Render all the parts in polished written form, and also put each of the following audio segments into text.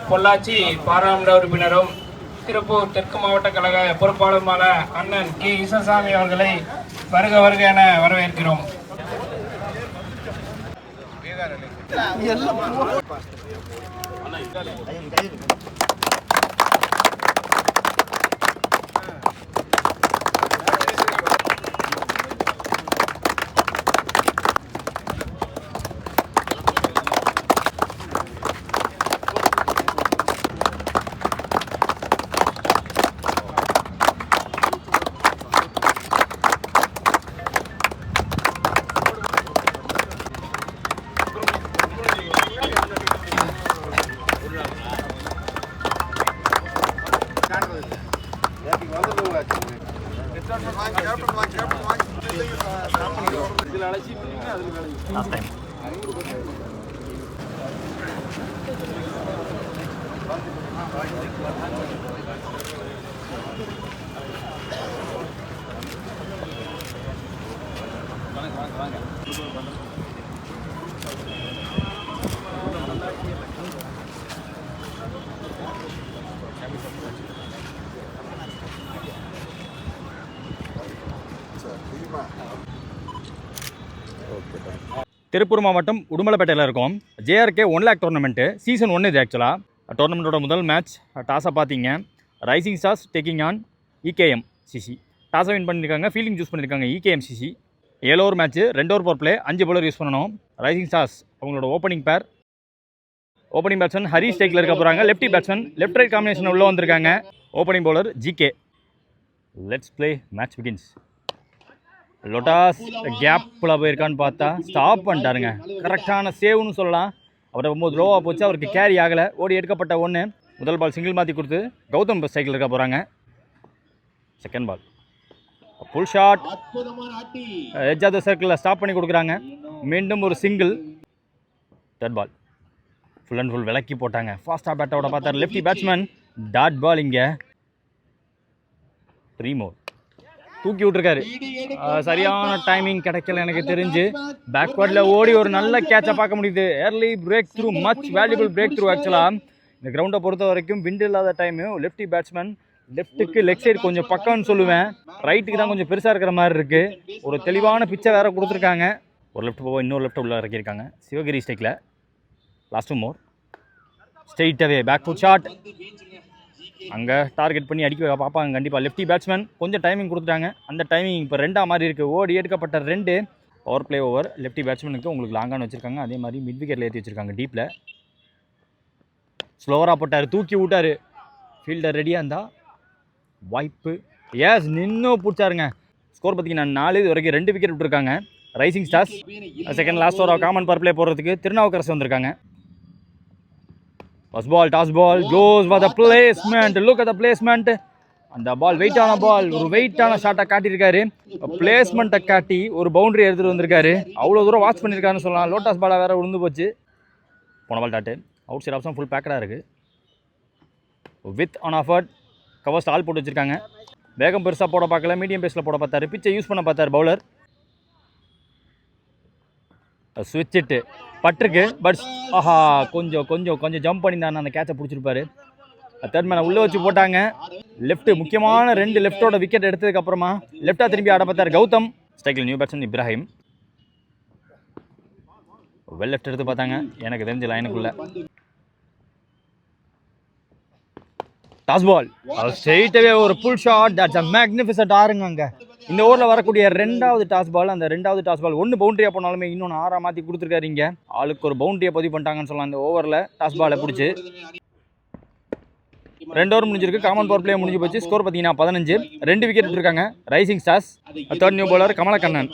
பொள்ளாச்சி பாராளுமன்ற உறுப்பினரும் திருப்பூர் தெற்கு மாவட்ட கழக பொறுப்பாளருமான அண்ணன் கே ஈசசாமி அவர்களை வருக வருக என வரவேற்கிறோம். திருப்பூர் மாவட்டம் உடுமலைப்பேட்டையில் இருக்கும் ஜேஆர்கே 1 lakh டோர்னமெண்ட்டு சீசன் 1 இது. ஆக்சுவலாக டோர்னமெண்ட்டோட முதல் மேட்ச் டாஸை பார்த்தீங்க. Rising stars taking on EKMCC. டாஸை வின் பண்ணியிருக்காங்க, ஃபீல்டிங் சூஸ் பண்ணியிருக்காங்க EKMCC. 7 over match, 2 over power play, 5 bowler use பண்ணணும். ரைசிங் ஸ்டார்ஸ் அவங்களோட ஓப்பனிங் பேட்ஸ்மேன் ஹரிஷ் டேக்கில் இருக்க போகிறாங்க. Lefty batsman left right combination உள்ளே வந்திருக்காங்க. Opening bowler GK. Let's play, match begins. லொட்டாஸ் கேப்பில் போயிருக்கான்னு பார்த்தா ஸ்டாப் பண்ணிட்டாருங்க. கரெக்டான சேவ்னு சொல்லலாம். அவரை ரொம்ப லோவாக போச்சு, அவருக்கு கேரி ஆகலை. ஓடி எடுக்கப்பட்ட ஒன்று. முதல் பால் சிங்கிள் மாற்றி கொடுத்து கௌதம் ஸ்ட்ரைக்கில் இருக்க போகிறாங்க. Second ball full shot, edge of the சர்க்கிளில் ஸ்டாப் பண்ணி கொடுக்குறாங்க. மீண்டும் ஒரு single. Third ball full and full விலக்கி போட்டாங்க. ஃபாஸ்ட்டாக பேட்டோட பார்த்தார் லெஃப்டி பேட்ஸ்மேன். டாட் பால் இங்கே 3 more தூக்கி விட்டுருக்காரு. சரியான டைமிங் கிடைக்கல எனக்கு தெரிஞ்சு. பேக்வர்டில் ஓடி ஒரு நல்ல கேட்சை பார்க்க முடியுது. Early breakthrough, much valuable breakthrough. ஆக்சுவலாக இந்த கிரவுண்டை பொறுத்த வரைக்கும் விண்டு இல்லாத டைமு லெஃப்டி பேட்ஸ்மேன் லெஃப்ட்டுக்கு லெக் சைடு கொஞ்சம் பக்கம்னு சொல்லுவேன், ரைட்டுக்கு தான் கொஞ்சம் பெருசாக இருக்கிற மாதிரி இருக்குது. ஒரு தெளிவான பிச்சை வேறு கொடுத்துருக்காங்க. ஒரு லெஃப்ட் போக இன்னொரு லெஃப்ட் உள்ள இறக்கியிருக்காங்க. சிவகிரி ஸ்டேக்கில் லாஸ்ட் மோர் ஸ்ட்ரெயிட்டாகவே பேக் ஃபுட் ஷாட். அங்கே டார்கெட் பண்ணி அடிக்க பார்ப்பாங்க கண்டிப்பாக. லெஃப்டி பேட்ஸ்மேன் கொஞ்சம் டைமிங் கொடுத்துட்டாங்க. அந்த டைமிங் இப்போ 2 மாதிரி இருக்குது. ஓடி எடுக்கப்பட்ட 2 பவர் பிளே ஓவர். லெஃப்டி பேட்ஸ்மேனுக்கு உங்களுக்கு லாங்கான வச்சுருக்காங்க. அதே மாதிரி மிட் விக்கெட்டில் ஏற்றி வச்சுருக்காங்க. டீப்பில் ஸ்லோவராக போட்டார், தூக்கி விட்டார். ஃபீல்டர் ரெடியாக இருந்தால் வாய்ப்பு. எஸ், நின்னும் பிடிச்சாருங்க. ஸ்கோர் பார்த்தீங்கன்னா 4. இது வரைக்கும் 2 விக்கெட் விட்டுருக்காங்க rising stars. Second last over common power play போடுறதுக்கு திருநாவுக்கரசு வந்திருக்காங்க. First ball, toss ball, goes for the placement. Look at the placement. அந்த பால் வெயிட்டான பால், ஒரு வெயிட்டான ஷாட்டை காட்டியிருக்காரு. பிளேஸ்மெண்ட்டை காட்டி ஒரு பவுண்டரி எடுத்துகிட்டு வந்திருக்காரு. அவ்வளோ தூரம் வாட்ச் பண்ணியிருக்காருன்னு சொல்லலாம். லோட்டஸ் பாலாக வேறு விழுந்து போச்சு. போன ball dot. Outside option full பேக்கடாக இருக்குது. வித் ஆன் ஆஃபர்ட் கவர் ஸ்டால் போட்டு வச்சுருக்காங்க. வேகம் பெருசாக போட பார்க்கல, மீடியம் பேஸில் போட பார்த்தாரு. பிச்சை யூஸ் பண்ண பார்த்தார் பவுலர். ஸ்விட்சிட்டு பட்டிருக்கு. பட் ஆஹா, கொஞ்சம் ஜம்ப் பண்ணியிருந்தாங்க, அந்த கேட்சை பிடிச்சிருப்பாரு. தேர்ட் மேனை உள்ளே வச்சு போட்டாங்க. லெஃப்ட் முக்கியமான 2 லெஃப்டோட விக்கெட் எடுத்ததுக்கப்புறமா லெஃப்டாக திரும்பி ஆட பார்த்தார் கௌதம். ஸ்ட்ரைக்கில் new batsman Ibrahim. Well left எடுத்து பார்த்தாங்க எனக்கு தெரிஞ்ச லைனுக்குள்ள. டாஸ் பால் ஸ்ட்ரெயிட்டாகவே ஒரு pull shot. That's a magnificent. ஆறுங்க அங்கே இந்த ஓவரில் வரக்கூடிய 2வது டாஸ் பால். அந்த 2வது டாஸ் பால் 1 பவுண்டரியாக போனாலுமே இன்னொன்று 6 மாற்றி கொடுத்துருக்காரு. இங்கே ஆளுக்கு ஒரு பவுண்டரியை பதிவு பண்ணிட்டாங்கன்னு சொல்லலாம். அந்த ஓவரில் டாஸ் பாலை பிடிச்சி 2 ஓவர் முடிஞ்சிருக்கு. காமன் பவர் பிளே முடிஞ்சு போச்சு. ஸ்கோர் பார்த்தீங்கன்னா 15. 2 விக்கெட் விட்டுருக்காங்க rising stars. Third new bowler Kamalakannan.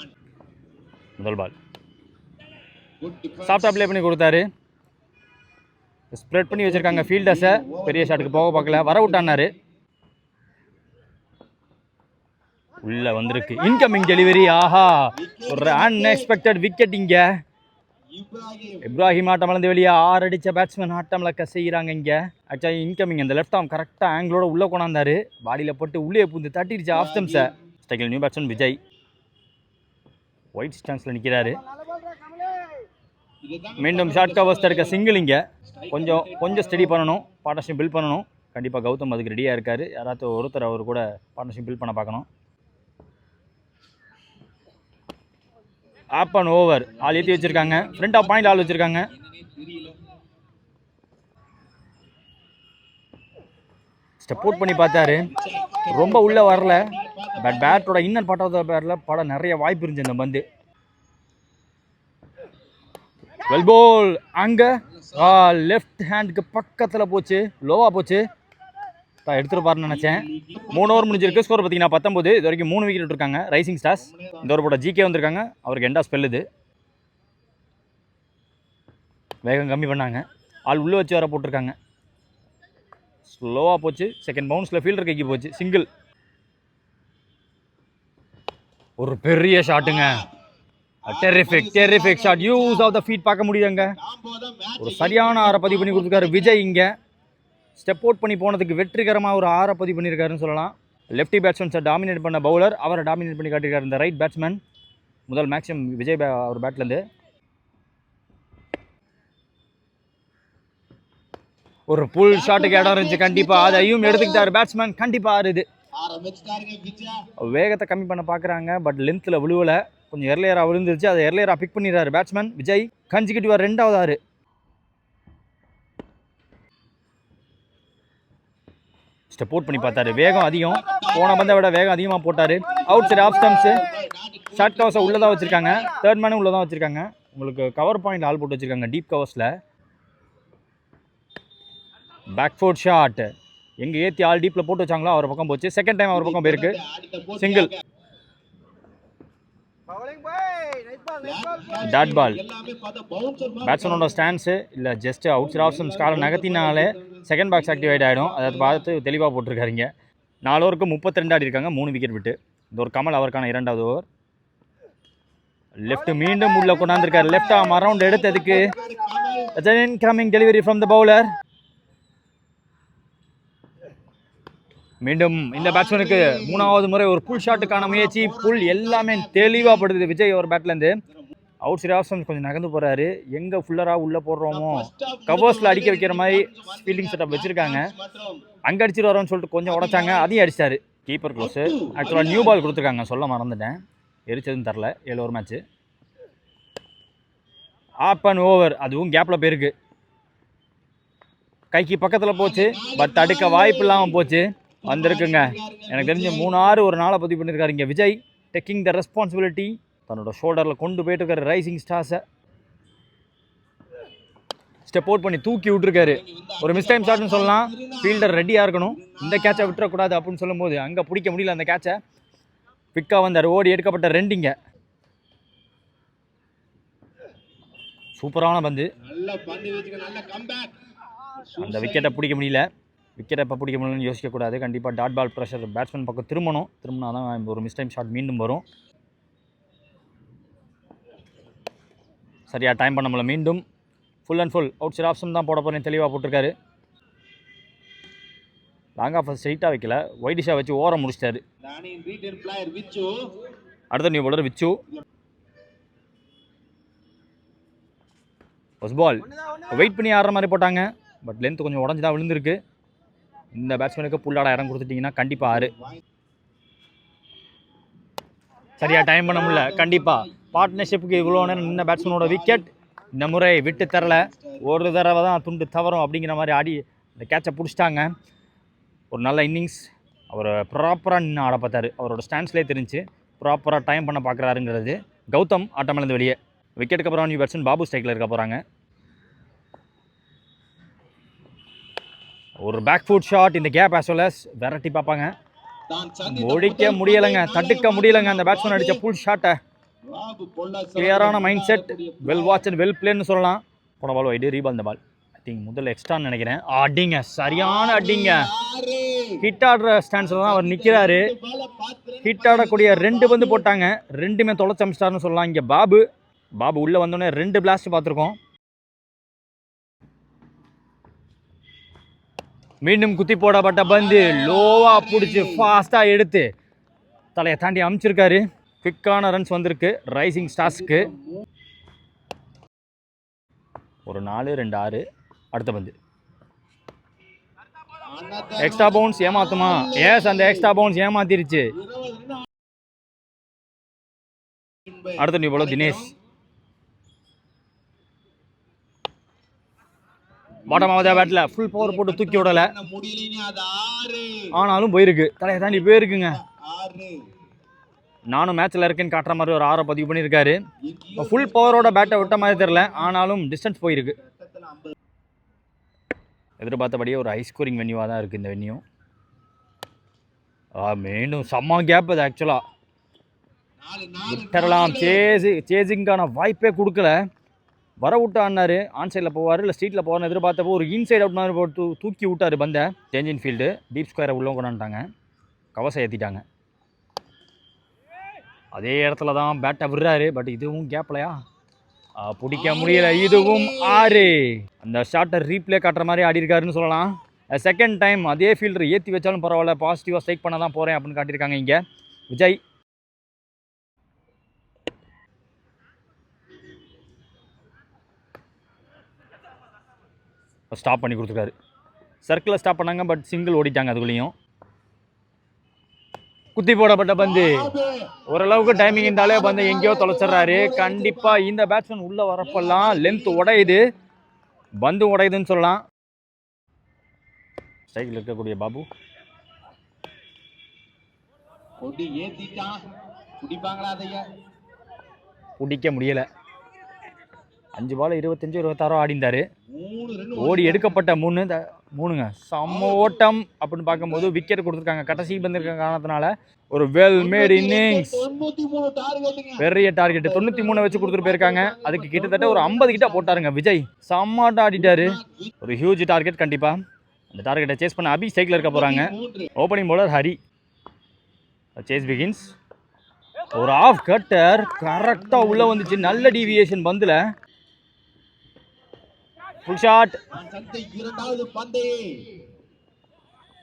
முதல் பால் சாஃப்டாக ப்ளே பண்ணி கொடுத்தாரு. ஸ்ப்ரெட் பண்ணி வச்சுருக்காங்க ஃபீல்டர்ஸை. பெரிய ஷாட்டுக்கு போக பார்க்கல, வர விட்டான்னாரு. உள்ளே வந்திருக்கு இன்கமிங் டெலிவரி. ஆஹா, ஒரு அன்எக்ஸ்பெக்டட் விக்கெட். இங்கே இப்ராஹிம் ஆட்டம் வளர்ந்து வெளியே 6 அடித்த பேட்ஸ்மேன் ஆட்டம் லக்க செய்கிறாங்க. இங்கே ஆக்சுவலி இன்கமிங் அந்த லெஃப்ட் ஆம் கரெக்டாக ஆங்கிளோட உள்ளே கொண்டாந்தாரு. பாடியில் போட்டு உள்ளே பூந்து தட்டிடுச்சு ஆஃப் ஸ்டம்ப்ஸை. ஸ்டைக்கில் நியூ பேட்ஸ்மேன் விஜய் ஒயிட் ஸ்டான்ஸில் நிற்கிறாரு. மீண்டும் ஷார்ட் கவர்ஸ் இருக்க சிங்கிள். இங்கே கொஞ்சம் ஸ்டடி பண்ணணும், பார்ட்னர்ஷிப் பில்ட் பண்ணணும். கண்டிப்பாக கௌதம் அதுக்கு ரெடியாக இருக்கார். யாராவது ஒருத்தர் அவர் கூட பார்ட்னர்ஷிப் பில்ட் பண்ண பார்க்கணும். ஆப் அண்ட் ஓவர் ஆள் ஏற்றி வச்சுருக்காங்க. ஃப்ரண்ட் ஆஃப் பாயிண்ட் ஆள் வச்சுருக்காங்க. ஸ்டெப் அவுட் பண்ணி பார்த்தாரு, ரொம்ப உள்ளே வரல. பட் பேட்டோட இன்னர் பார்ட் ஆஃப் த பேட்டில் பட நிறைய வாய்ப்பு இருந்துச்சு இந்த பந்து. Well bowl. அங்கே லெஃப்ட் ஹேண்டுக்கு பக்கத்தில் போச்சு, லோவாக போச்சு. எடுத்துகிட்டு பாருன்னு நினச்சேன். 3 ஓவர் முடிஞ்சிருக்கு. ஸ்கோர் பார்த்தீங்கன்னா 19. இது வரைக்கும் 3 விக்கெட் இருக்காங்க ரைசிங் ஸ்டார்ஸ். இந்த ஓவர் போட ஜிகே வந்திருக்காங்க. அவருக்கு எண்டா ஸ்பெல்லுது. வேகம் கம்மி பண்ணாங்க. ஆள் உள்ளே வச்சு வர போட்டிருக்காங்க. ஸ்லோவாக போச்சு. செகண்ட் பவுன்ஸில் ஃபீல்டர் கைக்கு போச்சு. சிங்கிள். ஒரு பெரிய ஷாட்டுங்க. Terrific shot. Use of the feet பார்க்க முடியுங்க. ஒரு சரியான 6 பதிவு பண்ணி கொடுத்துருக்காரு விஜய். இங்கே ஸ்டெப் அவுட் பண்ணி போனதுக்கு வெற்றிகரமாக ஒரு 6 பதிவு பண்ணியிருக்காருன்னு சொல்லலாம். லெஃப்டி பேட்ஸ்மேன்ஸை டாமினேட் பண்ண பவுலர் அவரை டாமினேட் பண்ணி காட்டியிருக்காரு இந்த ரைட் பேட்ஸ்மேன். முதல் மேக்ஸிமம் விஜய் அவர் பேட்லேருந்து. ஒரு புல் ஷாட்டுக்கு இடம் இருந்துச்சு கண்டிப்பாக. அதையும் எடுத்துக்கிட்டார் பேட்ஸ்மேன். கண்டிப்பாக ஆறுது. வேகத்தை கம்மி பண்ண பார்க்குறாங்க. பட் லென்த்தில் விழுவலை. கொஞ்சம் எர்லியராக விழுந்துருச்சு. அதை எர்லியராக பிக் பண்ணிடுறாரு பேட்ஸ்மேன் விஜய். கன்சிக்யூட்டிவாக 2வது 6. ஸ்டெப் அவுட் பண்ணி பார்த்தாரு. வேகம் அதிகம். போன பந்தை விட வேகம் அதிகமாக போட்டார். Outside off stumps. Short கவர்ஸை உள்ளே தான் வச்சுருக்காங்க. தேர்ட் மேனும் உள்ளே தான் வச்சுருக்காங்க. உங்களுக்கு கவர் பாயிண்ட் ஆள் போட்டு வச்சுருக்காங்க டீப் கவர்ஸில். Back foot shot. எங்கே ஏற்றி ஆள் டீப்பில் போட்டு வச்சாங்களோ அவர் பக்கம் போச்சு. செகண்ட் டைம் அவர் பக்கம் போயிருக்கு. சிங்கிள். Dot ball. பேட்ஸ்மேனோட ஸ்டான்ஸு இல்லை just outside off stumps காலை நகர்த்தினாலே செகண்ட் பாக்ஸ் ஆக்டிவேட் ஆகிடும். அதை பார்த்து தெளிவாக போட்டிருக்காருங்க. 4 ஓவருக்கு 32 ஆடி இருக்காங்க. 3 விக்கெட் விட்டு. இந்த ஒரு கமல் அவருக்கான 2வது ஓவர். லெஃப்ட் மீண்டும் உள்ள கொண்டாந்துருக்காரு. லெஃப்ட் ஆம் அரவுண்ட் எடுத்ததுக்கு incoming delivery from the bowler. மீண்டும் இந்த பேட்ஸ்மேனுக்கு 3வது முறை ஒரு புல் ஷாட்டுக்கான முயற்சி. புல் எல்லாமே தெளிவாக படுது விஜய் ஒரு பேட்லேருந்து. அவுட் சைட் ஆஃப் ஸ்டம்ப்ஸ் கொஞ்சம் நகர்ந்து போகிறாரு. எங்கே ஃபுல்லராக உள்ளே போடுறோமோ கவர்ஸில் அடிக்க வைக்கிற மாதிரி ஃபீல்டிங் செட்டப் வச்சுருக்காங்க. அங்கே அடிச்சுட்டு வரோன்னு சொல்லிட்டு கொஞ்சம் உடச்சாங்க. அதையும் அடிச்சிட்டாரு. Keeper close. ஆக்சுவலாக நியூ பால் கொடுத்துருக்காங்க, சொல்ல மறந்துட்டேன். எரிச்சதுன்னு தரல. 7 over match. Up and over. அதுவும் கேப்பில் போயிருக்கு. கைக்கு பக்கத்தில் போச்சு. பட் தடுக்க வாய்ப்பு இல்லாமல் போச்சு. வந்திருக்குங்க. எனக்கு தெரிஞ்ச 3-6 ஒரு நாளை பதிவு பண்ணியிருக்காரு இங்கே விஜய். Taking the responsibility. தன்னோட ஷோல்டரில் கொண்டு போயிட்டு இருக்காரு ரைசிங் ஸ்டார்ஸை. ஸ்டெப் அவுட் பண்ணி தூக்கி விட்டுருக்காரு. ஒரு மிஸ் டைம் ஷாட்னு சொல்லலாம். ஃபீல்டர் ரெடியாக இருக்கணும். இந்த கேட்சை விட்டுறக்கூடாது அப்படின்னு சொல்லும்போது அங்கே பிடிக்க முடியல அந்த கேட்சை. பிக்காக வந்தார். ஓடி எடுக்கப்பட்ட 2 இங்கே. சூப்பரான பந்து. அந்த விக்கெட்டை பிடிக்க முடியல. விக்கெட்டை எப்போ பிடிக்க முடியலன்னு யோசிக்கக்கூடாது. கண்டிப்பாக டாட் பால் ப்ரெஷர் பேட்ஸ்மேன் பக்கம் திரும்பினா தான் ஒரு மிஸ் டைம் ஷாட் மீண்டும் வரும். சரியாக டைம் பண்ண முடியல. மீண்டும் full and full outside option தான் போட போகிறேன் தெளிவாக போட்டிருக்காரு. லாங் ஆஃப் ஸ்ட்ரைட்டாக வைக்கல, வைடிஷாக வச்சு ஓரம் முடிச்சிட்டாரு. அடுத்த new bowler Vichu. First ball wait பண்ணி ஆடுற மாதிரி போட்டாங்க. பட் லென்த் கொஞ்சம் உடஞ்சி தான் விழுந்திருக்கு. இந்த பேட்ஸ்மேனுக்கு புல்லாட இடம் கொடுத்துட்டிங்கன்னா கண்டிப்பாக 6. சரியாக டைம் பண்ண முடியல. கண்டிப்பாக பார்ட்னர்ஷிப்புக்கு இவ்வளோ நேரம் நின்ன பேட்ஸ்மேனோட விக்கெட் இந்த முறை விட்டு தரல. ஒரு தடவை தான் துண்டு தவறும் அப்படிங்கிற மாதிரி ஆடி இந்த கேட்சை பிடிச்சிட்டாங்க. ஒரு நல்ல இன்னிங்ஸ். அவர் ப்ராப்பராக நின்று ஆட பார்த்தாரு. அவரோட ஸ்டாண்ட்ஸ்லேயே தெரிஞ்சு ப்ராப்பராக டைம் பண்ண பார்க்குறாருங்கிறது. கௌதம் ஆட்டமிழந்து வெளியே. விக்கெட்டுக்கு அப்புறம் நியூ பேட்ஸ்மேன் பாபு ஸ்ட்ரைக்கில் இருக்க போகிறாங்க. ஒரு பேக் ஃபுட் ஷாட். இந்த கேப் ஆஸ் வெல் அஸ் விரட்டி பார்ப்பாங்க. முடிக்க முடியலைங்க, தடுக்க முடியலைங்க அந்த பேட்ஸ்மேன் அடித்த புல் ஷாட்டை. கிளியரான mind set, well watch and well பிளேன்னு சொல்லலாம். போன பால் வைடு, ரீபால் இந்த பால். ஐ திங்க் முதல்ல எக்ஸ்ட்ரான்னு நினைக்கிறேன். அடிங்க, சரியான அடிங்க. ஹிட் ஆடுற ஸ்டாண்ட்ஸில் தான் அவர் நிற்கிறாரு. ஹிட் ஆடக்கூடிய 2 பந்து போட்டாங்க, 2மே தொலைச்சு அமிச்சிட்டாருன்னு சொல்லலாம். இங்கே பாபு உள்ளே வந்தோடனே 2 பிளாஸ்ட் பார்த்துருக்கோம். மீண்டும் குத்தி போடப்பட்ட பந்து லோவா பிடிச்சி ஃபாஸ்ட்டாக எடுத்து தலையை தாண்டி அமிச்சிருக்காரு. குவிக்கான ரன்ஸ் வந்திருக்கு ரைசிங் ஸ்டார்ஸ்க்கு. ஒரு 4-2-6. அடுத்த பந்து எக்ஸ்ட்ரா பவுன்ஸ் ஏமாத்துமா? எஸ், அந்த எக்ஸ்ட்ரா பவுன்ஸ் ஏமாத்திருச்சு. அடுத்த நியூ பாலர் தினேஷ். பாட்டம் ஆகுதா பேட்டில் ஃபுல் பவர் போட்டு தூக்கி விடலை, ஆனாலும் போயிருக்கு, தலையை தாண்டி போயிருக்குங்க. நானும் மேட்ச்சில் இருக்கேன்னு காட்டுற மாதிரி ஒரு 6 பதிவு பண்ணியிருக்காரு. ஃபுல் பவரோட பேட்டை விட்ட மாதிரி தெரில, ஆனாலும் டிஸ்டன்ஸ் போயிருக்கு. எதிர்பார்த்தபடியே ஒரு ஹை ஸ்கோரிங் வென்யூவாக தான் இருக்குது இந்த வென்யூ. மீண்டும் செம்ம கேப் அது. ஆக்சுவலாக விட்டரலாம், சேசிங்கான வாய்ப்பே கொடுக்கல. வர விட்டு ஆடினார், ஆன் சைடில் போவார் இல்லை ஸ்ட்ரீட்டில் போவார்னு எதிர்பார்த்தப்போ ஒரு இன்சைட் அவுட் மாதிரி போட்டு தூக்கி விட்டார் பந்தை. சேஞ்ச் இன் ஃபீல்டு, டீப் ஸ்கொயரை உள்ளே கொண்டாந்துட்டாங்க, கவசம் ஏற்றிட்டாங்க. அதே இடத்துல தான் பேட்டை விடுறாரு, பட் இதுவும் கேப்லையா பிடிக்க முடியல. இதுவும் 6. அந்த ஷாட்டை ரீப்ளே காட்டுற மாதிரி ஆடி இருக்காருன்னு சொல்லலாம். செகண்ட் டைம் அதே ஃபீல்டர் ஏற்றி வச்சாலும் பரவாயில்ல, பாசிட்டிவாக ஸ்ட்ரைக் பண்ண தான் போகிறேன் அப்படின்னு காட்டியிருக்காங்க இங்கே விஜய். ஸ்டாப் பண்ணி கொடுத்துருக்காரு, சர்க்கிளில் ஸ்டாப் பண்ணாங்க, பட் சிங்கிள் ஓடிட்டாங்க. அதுக்குள்ளேயும் குத்தி போடப்பட்ட பந்து. ஓரளவுக்கு டைமிங் இருந்தாலே பந்து எங்கேயோ தொலைச்சிட்றாரு. கண்டிப்பாக இந்த பேட்ஸ்மேன் உள்ளே வரப்பெல்லாம் லென்த் உடையுது, பந்து உடையுதுன்னு சொல்லலாம். ஸ்ட்ரைக்கில் இருக்கக்கூடிய பாபு பிடிக்க முடியலை. 5 பால் 25-26 ஆடிந்தார். ஓடி எடுக்கப்பட்ட 3ங்க. செம்ம ஓட்டம் அப்படின்னு பார்க்கும்போது விக்கெட் கொடுத்துருக்காங்க. கடைசி பந்திருக்க காரணத்தினால ஒரு வெல் மேட் இன்னிங்ஸ், பெரிய டார்கெட் 93 வச்சு கொடுத்துட்டு போயிருக்காங்க. அதுக்கு கிட்டத்தட்ட ஒரு 50 கிட்ட போட்டாருங்க விஜய். செம்மாட்டம் ஆடிட்டாரு. ஒரு ஹியூஜ் டார்கெட் கண்டிப்பாக. அந்த டார்கெட்டை சேஸ் பண்ண அபி சைக்கிள் இருக்க போகிறாங்க. Opening bowler Hari. Chase begins. ஒரு ஆஃப் கட்டர் கரெக்டாக உள்ளே வந்துச்சு, நல்ல டீவியேஷன் பந்தில். ஃபுல் ஷாட்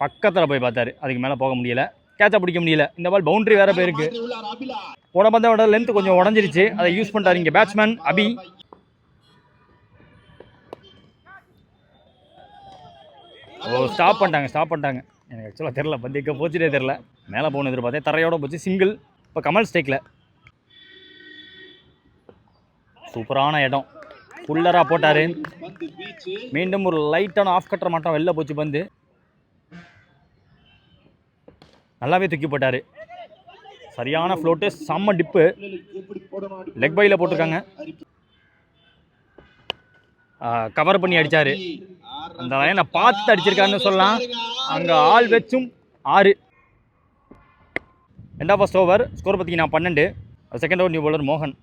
பக்கத்தில் போய் பார்த்தாரு, அதுக்கு மேலே போக முடியல, கேட்சா பிடிக்க முடியல. இந்த பால் பவுண்டரி வேற போயிருக்கு. போன பந்தோட லென்த் கொஞ்சம் உடஞ்சிருச்சு, அதை யூஸ் பண்ணிட்டாரு இங்கே பேட்ஸ்மேன் அபி. ஸ்டாப் பண்ணிட்டாங்க. எனக்கு ஆக்சுவலாக தெரில, பந்து எங்கே போச்சுட்டே தெரில. மேலே போகணும் எதிர்பார்த்தேன், தரையோட போச்சு, சிங்கிள். இப்போ கமல் ஸ்டேக்கில் சூப்பரான இடம், ஃபுல்லராக போட்டார். மீண்டும் ஒரு லைட்டான ஆஃப் கட்டர் மட்டும் வெளில போச்சு பந்து, நல்லாவே தூக்கி போட்டார். சரியான ஃப்ளோட்டு, செம்ம டிப்பு, லெக் பையில் போட்டிருக்காங்க. கவர் பண்ணி அடித்தார். அந்த லைனை பார்த்து அடிச்சிருக்காருன்னு சொல்லலாம். அங்கே ஆள் வச்சும் 6. End of first over. Score பார்த்தீங்கன்னா 12. செகண்ட் ஓவர் நியூ பவுலர் மோகன்.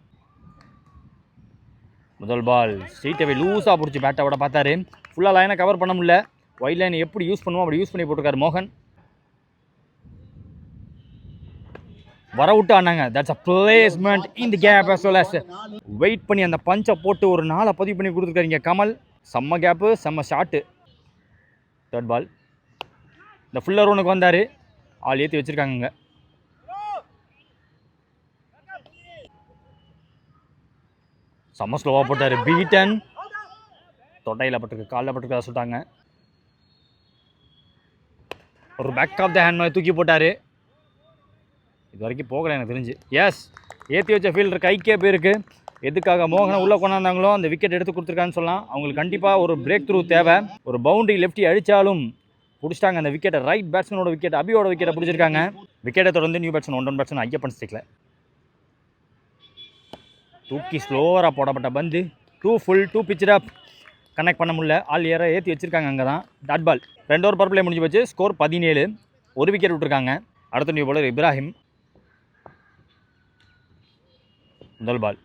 முதல் பால் ஸ்ட்ரெயிட்டாகவே லூஸாக பிடிச்சி பேட்டை விட பார்த்தாரு. ஃபுல்லாக லைனை கவர் பண்ண முடியல. ஒயிட் லைனை எப்படி யூஸ் பண்ணுவோம் அப்படி யூஸ் பண்ணி போட்டிருக்காரு மோகன். வர விட்டு ஆனாங்க. That's a placement in the gap as well as wait பண்ணி அந்த பஞ்சை போட்டு ஒரு 4 பதிவு பண்ணி கொடுத்துருக்காரு இங்கே கமல். செம்ம கேப்பு, செம்ம ஷாட்டு. தேர்ட் பால். இந்த ஃபுல்லர் ஒன்றுக்கு வந்தார், ஆள் ஏற்றி வச்சுருக்காங்க இங்கே. செம்ம ஸ்லோவாக போட்டார். பீட்டன் தொட்டையில் பட்டிருக்கு, காலில் பட்டிருக்கா சொல்லிட்டாங்க. ஒரு பேக் ஆஃப் த ஹேண்ட் மாதிரி தூக்கி போட்டார். இது வரைக்கும் போகலை எனக்கு தெரிஞ்சு. எஸ், ஏற்றி வச்ச ஃபீல்டர் கைக்கே போயிருக்கு. எதுக்காக மோகனை உள்ளே கொண்டாந்தாங்களோ அந்த விக்கெட் எடுத்து கொடுத்துருக்கான்னு சொல்லலாம். அவங்களுக்கு கண்டிப்பாக ஒரு பிரேக் த்ரூ தேவை. ஒரு பவுண்டரி லெஃப்டி அடித்தாலும் பிடிச்சிட்டாங்க அந்த விக்கெட்டை. ரைட் பேட்ஸ்மேனோட விக்கெட், அபியோட விக்கெட்டை பிடிச்சிருக்காங்க. விக்கெட்டை தொடர்ந்து நியூ பேட்ஸ்மேன் 1 பேட்ஸ்மேன் ஐயப்பன் ஸ்டிக்கில் தூக்கி ஸ்லோவராக போடப்பட்ட பந்து 2 ஃபுல் 2 பிச்சர் அப், கனெக்ட் பண்ண முடியல. ஆள் ஏற ஏற்றி வச்சுருக்காங்க அங்கே தான். Dot ball. 2 over power play முடிஞ்சு போச்சு. ஸ்கோர் 17. ஒரு விக்கெட் விட்டுருக்காங்க. அடுத்த நியூ பவுலர் இப்ராஹிம். முதல் பால்.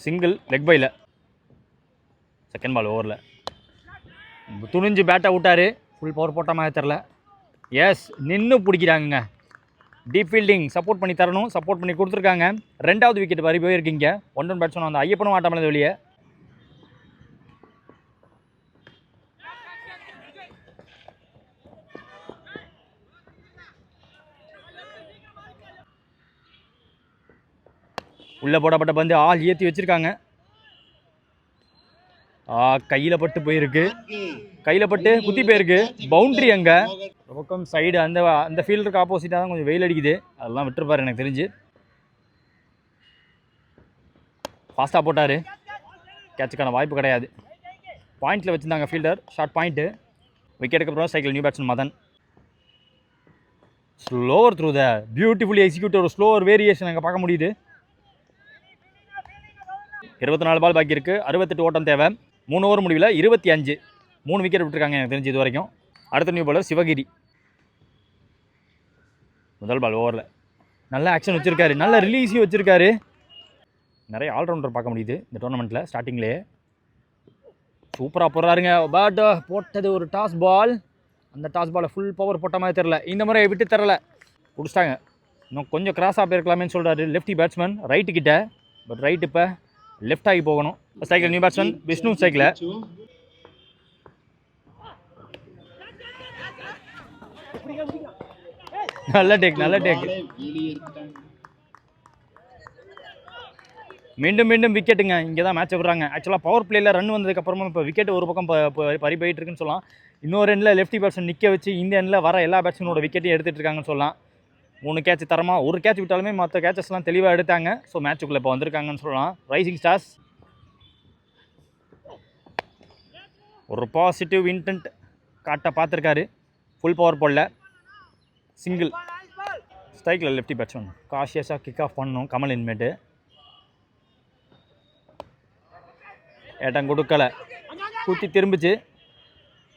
சிங்கிள் லெக் பையில். செகண்ட் பால் ஓவரில் துணிஞ்சு பேட்டை விட்டார். ஃபுல் பவர் போட்ட மாதிரி தெரில. எஸ், நின்று பிடிக்கிறாங்க. டீப் ஃபீல்டிங் சப்போர்ட் பண்ணி தரணும், சப்போர்ட் பண்ணி கொடுத்துருக்காங்க. 2வது விக்கெட் வரி போயிருக்கீங்க. 1 ரன் பேட்ஸ்மேன் அந்த ஐயப்பனும் ஆட்டமில்லை வெளியே. உள்ளே போடப்பட்ட பந்து ஆள் ஏற்றி வச்சுருக்காங்க. கையில் பட்டு போயிருக்கு. கையில் பட்டு குத்தி போயிருக்கு. பவுண்ட்ரி அங்கே பக்கம் சைடு அந்த ஃபீல்டருக்கு ஆப்போசிட்டாக தான் கொஞ்சம் வெயில் அடிக்குது. அதெல்லாம் விட்டுருப்பார் எனக்கு தெரிஞ்சு. ஃபாஸ்ட்டாக போட்டார். கேட்சுக்கான வாய்ப்பு கிடையாது. பாயிண்டில் வச்சுருந்தாங்க ஃபீல்டர். Short point. விக்கெட்டுக்கு அப்புறம் சைக்கிள் new batsman Madhan. Slower through the beautifully execute. ஒரு ஸ்லோவர் வேரியேஷன் அங்கே பார்க்க முடியுது. 24 பால் பாக்கி இருக்குது. 68 ஓட்டம் தேவை. 3 ஓவர் முடிவில் 25. 3 விக்கெட் விட்டுருக்காங்க எனக்கு தெரிஞ்சு இது வரைக்கும். அடுத்த நியூ பாலர் சிவகிரி. முதல் பால் ஓவரில் நல்ல ஆக்ஷன் வச்சுருக்காரு. நல்ல ரிலீஸையும் வச்சுருக்காரு. நிறைய ஆல்ரவுண்டர் பார்க்க முடியுது இந்த டோர்னமெண்ட்டில். ஸ்டார்டிங்லேயே சூப்பராக போடுறாருங்க. பட் போட்டது ஒரு டாஸ் பால். அந்த டாஸ் பாலை ஃபுல் பவர் போட்ட மாதிரி தெரில. இந்த முறை விட்டு தரலை. பிடிச்சிட்டாங்க. இன்னும் கொஞ்சம் கிராஸாக போயிருக்கலாமேன்னு சொல்கிறாரு லெஃப்டி பேட்ஸ்மேன் ரைட்டு கிட்ட. பட் ரைட் இப்போ லெஃப்ட் ஆகி போகணும். Cycle new batsman Vishnu cycle. நல்ல டேக். மீண்டும் விக்கெட்டுங்க. இங்கே தான் மேட்ச் விடுறாங்க. ஆக்சுவலாக பவர் பிளேயில் ரன் வந்ததுக்கப்புறமா இப்போ விக்கெட் ஒரு பக்கம் பறி போயிட்டு இருக்குன்னு சொல்லலாம். இன்னொரு எண்டில் லெஃப்டி பேட்ஸ்மேன் நிற்க வச்சு இந்த எண்டில் வர எல்லா பேட்ஸ்மேனோட விக்கெட்டையும் எடுத்துகிட்டு இருக்காங்கன்னு சொல்லலாம். 3 கேட்ச் தரமாக, ஒரு கேட்ச் விட்டாலுமே மற்ற கேட்சஸ்லாம் தெளிவாக எடுத்தாங்க. ஸோ மேட்சுக்குள்ளே இப்போ வந்திருக்காங்கன்னு சொல்லலாம். ரைசிங் ஸ்டார்ஸ் ஒரு பாசிட்டிவ் இன்டென்ட் காட்ட பார்த்துருக்காரு. ஃபுல் பவர் போடல. சிங்கிள். ஸ்ட்ரைக்கில் லெஃப்டி பேட்ஸ்மேன் காஷியஸாக கிக் ஆஃப் பண்ணணும். கமல் இன்மேட்டு ஏட்டம் கொடுக்கலை. குத்தி திரும்பிச்சு.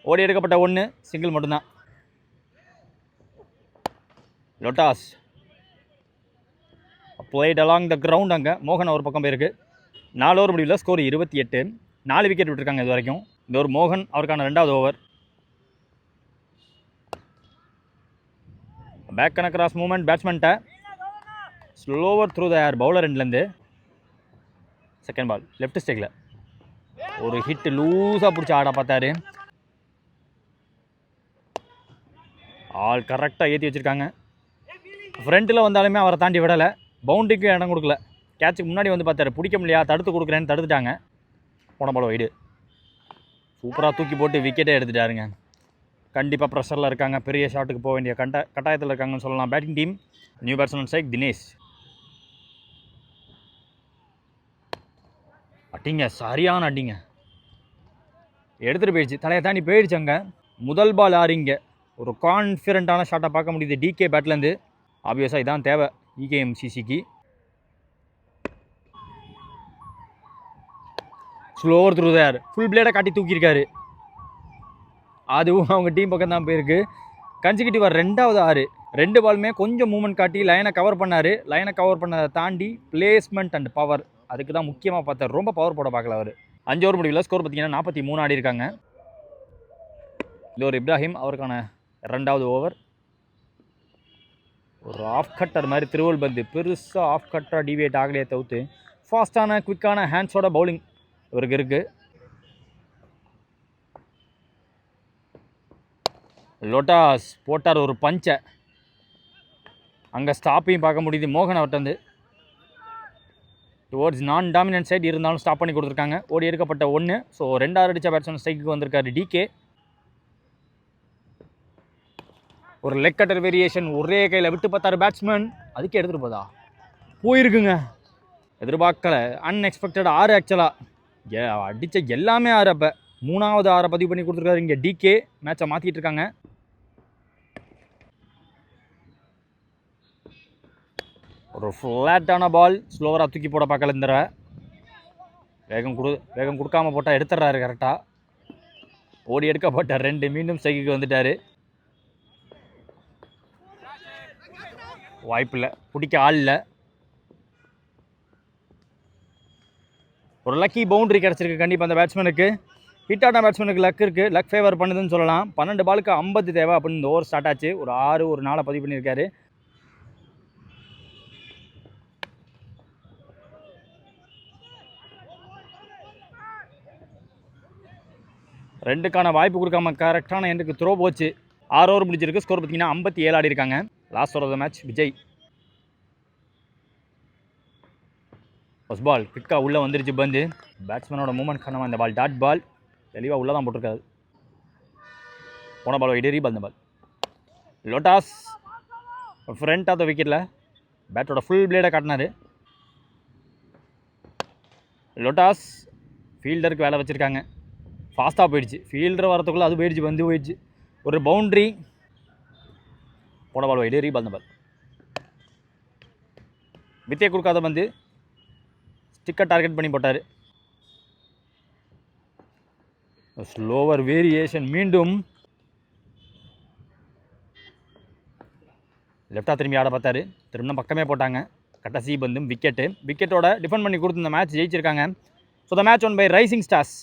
ஓடி எடுக்கப்பட்ட 1. சிங்கிள் மட்டும்தான். லொட்டாஸ் பிளேட் அலாங் த கிரவுண்ட். அங்கே மோகன் ஒரு பக்கம் போயிருக்கு. 4 ஓவர் முடிவில் ஸ்கோர் 28. 4 விக்கெட் விட்டுருக்காங்க இது வரைக்கும். இந்த ஒரு மோகன் அவருக்கான 2வது ஓவர். பேக் கன கிராஸ் மூவ்மெண்ட் பேட்ஸ்மேன்ட்ட. Slower through the air bowler எண்ட்லேருந்து. செகண்ட் பால் லெஃப்ட் ஸ்டெக்கில் ஒரு ஹிட் லூஸாக பிடிச்சி ஆட பார்த்தாரு. ஆள் கரெக்டாக ஏற்றி வச்சுருக்காங்க. ஃப்ரண்ட்டில் வந்தாலுமே அவரை தாண்டி விடலை. பவுண்டரிக்கும் இடம் கொடுக்கல. கேட்சுக்கு முன்னாடி வந்து பார்த்தாரு. பிடிக்க முடியா, தடுத்து கொடுக்குறேன்னு தடுத்துட்டாங்க. போன பால் வைடு. சூப்பராக தூக்கி போட்டு விக்கெட்டே எடுத்துட்டாருங்க. கண்டிப்பாக ப்ரெஷரில் இருக்காங்க. பெரிய ஷாட்டுக்கு போக வேண்டிய கட்டாயத்தில் இருக்காங்கன்னு சொல்லலாம் பேட்டிங் டீம். நியூ பேட்ஸ்மேன் சைக் தினேஷ். அடிங்க, சரியான அடிங்க. எடுத்துகிட்டு போயிடுச்சு. தலையை தாண்டி போயிடுச்சு. அங்கே முதல் பால் ஆறிங்க. ஒரு கான்ஃபிடண்ட்டான ஷாட்டை பார்க்க முடியுது டிகே பேட்லேருந்து. ஆப்வியஸாக இதான் தேவை இகேஎம்சிசிக்கு. Slower through there. ஃபுல் பிளேடை காட்டி தூக்கியிருக்காரு. அதுவும் அவங்க டீம் பக்கம் தான் போயிருக்கு. கன்சிக்யூட்டிவாக 2வது 6. 2 பாலுமே கொஞ்சம் மூவ்மெண்ட் காட்டி லைனை கவர் பண்ணார். லைனை கவர் பண்ணதை தாண்டி பிளேஸ்மெண்ட் அண்ட் பவர், அதுக்கு தான் முக்கியமாக பார்த்தார். ரொம்ப பவர் போட பார்க்கல அவர். 5 ஓவர் முடிவில் ஸ்கோர் பார்த்தீங்கன்னா 43 ஆடி இருக்காங்க. இது ஒரு இப்ராஹிம் அவருக்கான 2வது ஓவர். ஒரு ஆஃப் கட்டர் மாதிரி திருவள் பந்து. பெருசாக ஆஃப் கட்டராக டிவியேட் ஆகலையே தவிர்த்து ஃபாஸ்டான குவிக்கான ஹேண்ட்ஸோட பவுலிங் இவருக்கு இருக்குது. லோட்டாஸ் போட்டார் ஒரு பஞ்சை. அங்கே ஸ்டாப்பையும் பார்க்க முடியுது மோகன் அவர்கிட்ட. டுவோர்ட்ஸ் நான் டாமினன்ட் சைடு இருந்தாலும் ஸ்டாப் பண்ணி கொடுத்துருக்காங்க. ஓடி எடுக்கப்பட்ட 1. ஸோ 2 அடித்த பேட்ஸ்மேன் ஸ்ட்ரைக்கு வந்திருக்காரு டிகே. ஒரு லெக் கட்டர் வேரியேஷன். ஒரே கையில் விட்டு பார்த்தாரு பேட்ஸ்மேன். அதுக்கே எடுத்துகிட்டு போதா போயிருக்குங்க. எதிர்பார்க்கல. அன்எக்ஸ்பெக்டட் 6 ஆக்சுவலாக. அடித்த எல்லாமே 6. அப்போ 3வது 6 பதிவு பண்ணி கொடுத்துருக்காரு இங்கே டிகே. மேட்சை மாற்றிட்டு இருக்காங்க. ஒரு ஃப்ளாட்டான பால். ஸ்லோவராக தூக்கி போட பார்க்கல. இந்த வேகம் கொடுக்காம போட்டால் எடுத்துடுறாரு கரெக்டாக. ஓடி எடுக்கப்பட்ட 2. மீண்டும் ஸ்ட்ரைக்கு வந்துட்டார். வாய்ப்பில்லை, பிடிக்க ஆள் இல்லை. ஒரு லக்கி பவுண்டரி கிடச்சிருக்கு கண்டிப்பாக அந்த பேட்ஸ்மேனுக்கு. ஹிட் ஆன பேட்ஸ்மேனுக்கு லக் இருக்குது, லக் ஃபேவர் பண்ணுதுன்னு சொல்லலாம். 12 பாலுக்கு 50 தேவை அப்படின்னு இந்த ஓவர் ஸ்டார்ட் ஆச்சு. ஒரு 6 ஒரு 4 பதிவு பண்ணியிருக்காரு. ரெண்டுக்கான வாய்ப்பு கொடுக்காம கரெக்டான எண்டுக்கு த்ரோ போச்சு. 6 ஓவர் முடிஞ்சிருக்கு. ஸ்கோர் பார்த்தீங்கன்னா 57 ஆடி இருக்காங்க. Last over of the match Vijay. First ball குவிக்காக உள்ளே வந்துருச்சு பந்து. பேட்ஸ்மேனோட மூவ்மெண்ட் காரணமாக இந்த பால் டாட் பால். தெளிவாக உள்ளே தான் போட்டிருக்காரு. போன பால் வைடு, ரீபால் இந்த பால். லோட்டாஸ் ஃப்ரண்ட் ஆஃப் த விக்கெட்டில் பேட்டோட ஃபுல் பிளேடை காட்டினார். லோட்டாஸ் ஃபீல்டருக்கு வேலை வச்சுருக்காங்க. ஃபாஸ்ட்டாக போயிடுச்சு. ஃபீல்டர் வரத்துக்குள்ளே அது போயிடுச்சு, வந்து போயிடுச்சு. ஒரு பவுண்ட்ரி. போன பால் வைடு, ரீபால் இந்த பால். வித்தியை கொடுக்காத பந்து. ஸ்டிக்கர் டார்கெட் பண்ணி போட்டார். Slower variation. மீண்டும் லெஃப்டாக திரும்பி ஆட பார்த்தாரு. திரும்ப பக்கமே போட்டாங்க. கடைசி பந்தும் விக்கெட்டோட டிஃபெண்ட் பண்ணி கொடுத்து இந்த மேட்ச் ஜெயிச்சிருக்காங்க. So the match won by rising stars.